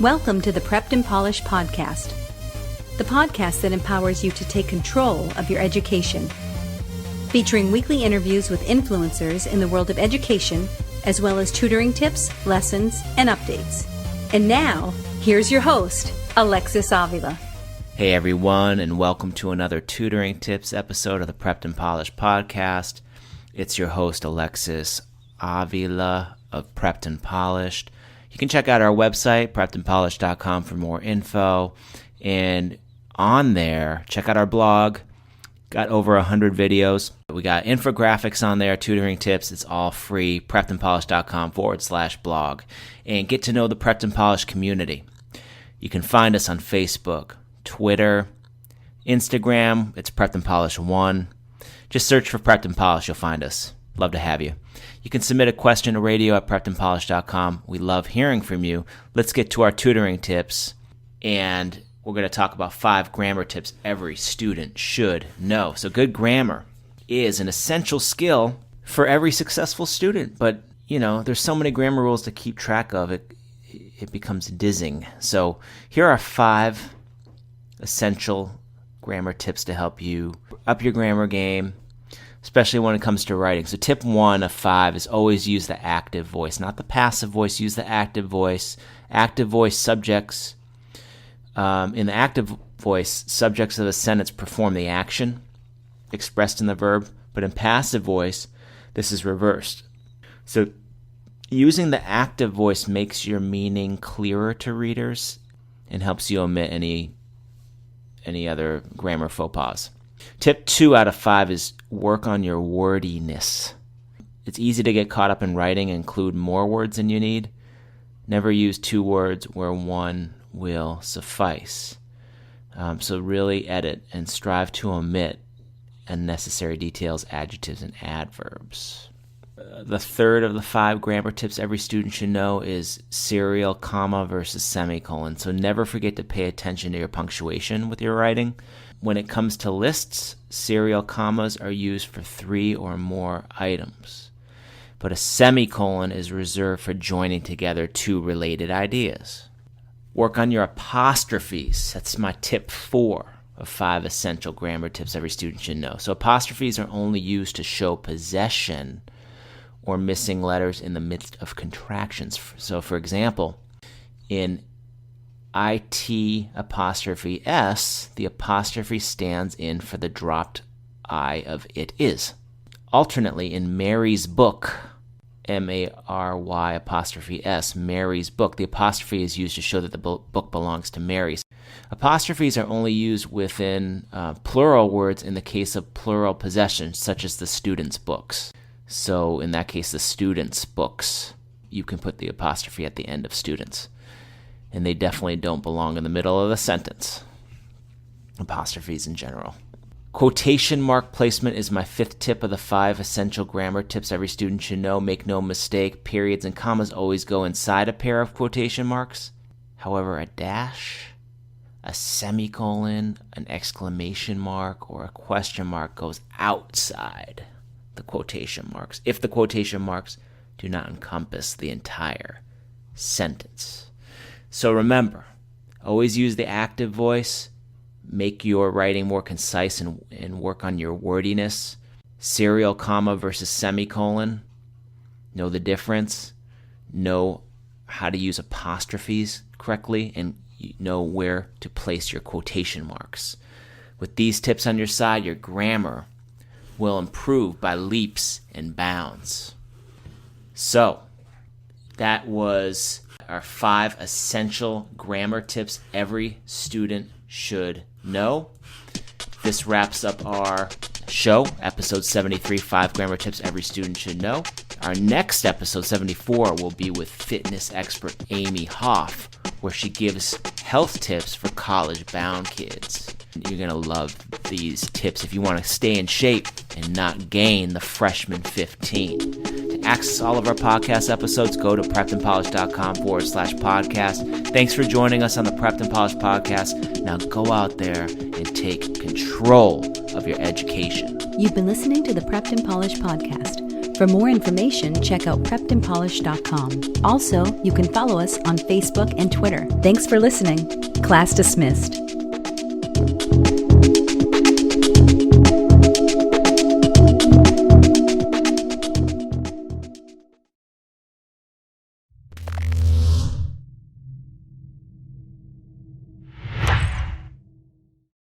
Welcome to the Prepped and Polished podcast, the podcast that empowers you to take control of your education. Featuring weekly interviews with influencers in the world of education, as well as tutoring tips, lessons, and updates. And now, here's your host, Alexis Avila. Hey everyone, and welcome to another Tutoring Tips episode of the Prepped and Polished podcast. It's your host, Alexis Avila of Prepped and Polished. You can check out our website, preppedandpolished.com, for more info. And on there, check out our blog. Got over 100 videos. We got infographics on there, tutoring tips. It's all free. preppedandpolished.com/blog. And get to know the Prepped and Polished community. You can find us on Facebook, Twitter, Instagram. It's Prepped and Polished 1. Just search for Prepped and Polished. You'll find us. Love to have you. You can submit a question to radio at preppedandpolished.com. We love hearing from you. Let's get to our tutoring tips. And we're going to talk about 5 grammar tips every student should know. So good grammar is an essential skill for every successful student. But, you know, there's so many grammar rules to keep track of. It becomes dizzying. So here are 5 essential grammar tips to help you up your grammar game, especially when it comes to writing. So tip 1 of 5 is always use the active voice, not the passive voice. Use the active voice. Active voice subjects. In the active voice, subjects of a sentence perform the action expressed in the verb, but in passive voice, this is reversed. So using the active voice makes your meaning clearer to readers and helps you omit any other grammar faux pas. Tip 2 out of 5 is work on your wordiness. It's easy to get caught up in writing and include more words than you need. Never use 2 words where 1 will suffice. So really edit and strive to omit unnecessary details, adjectives, and adverbs. The third of the 5 grammar tips every student should know is serial, comma versus semicolon. So never forget to pay attention to your punctuation with your writing. When it comes to lists, serial commas are used for 3 or more items. But a semicolon is reserved for joining together 2 related ideas. Work on your apostrophes. That's my tip 4 of 5 essential grammar tips every student should know. So apostrophes are only used to show possession or missing letters in the midst of contractions. So for example, in IT apostrophe S, the apostrophe stands in for the dropped I of it is. Alternately, in Mary's book, M-A-R-Y apostrophe S, Mary's book, the apostrophe is used to show that the book belongs to Mary. Apostrophes are only used within plural words in the case of plural possessions, such as the student's books. So in that case, the student's books, you can put the apostrophe at the end of students. And they definitely don't belong in the middle of the sentence. Apostrophes in general. Quotation mark placement is my 5th tip of the 5 essential grammar tips every student should know. Make no mistake, periods and commas always go inside a pair of quotation marks. However, a dash, a semicolon, an exclamation mark, or a question mark goes outside the quotation marks if the quotation marks do not encompass the entire sentence. So remember, always use the active voice. Make your writing more concise and work on your wordiness. Serial, comma versus semicolon. Know the difference. Know how to use apostrophes correctly and know where to place your quotation marks. With these tips on your side, your grammar will improve by leaps and bounds. So, that was our 5 essential grammar tips every student should know. This wraps up our show, episode 73, 5 grammar tips every student should know. Our next episode, 74, will be with fitness expert Amy Hoff, where she gives health tips for college-bound kids. You're going to love these tips if you want to stay in shape and not gain the freshman 15. To access all of our podcast episodes, go to preppedandpolished.com/podcast. Thanks for joining us on the Prepped and Polished podcast. Now go out there and take control of your education. You've been listening to the Prepped and Polished podcast. For more information, check out preppeddandpolished.com. Also, you can follow us on Facebook and Twitter. Thanks for listening. Class dismissed.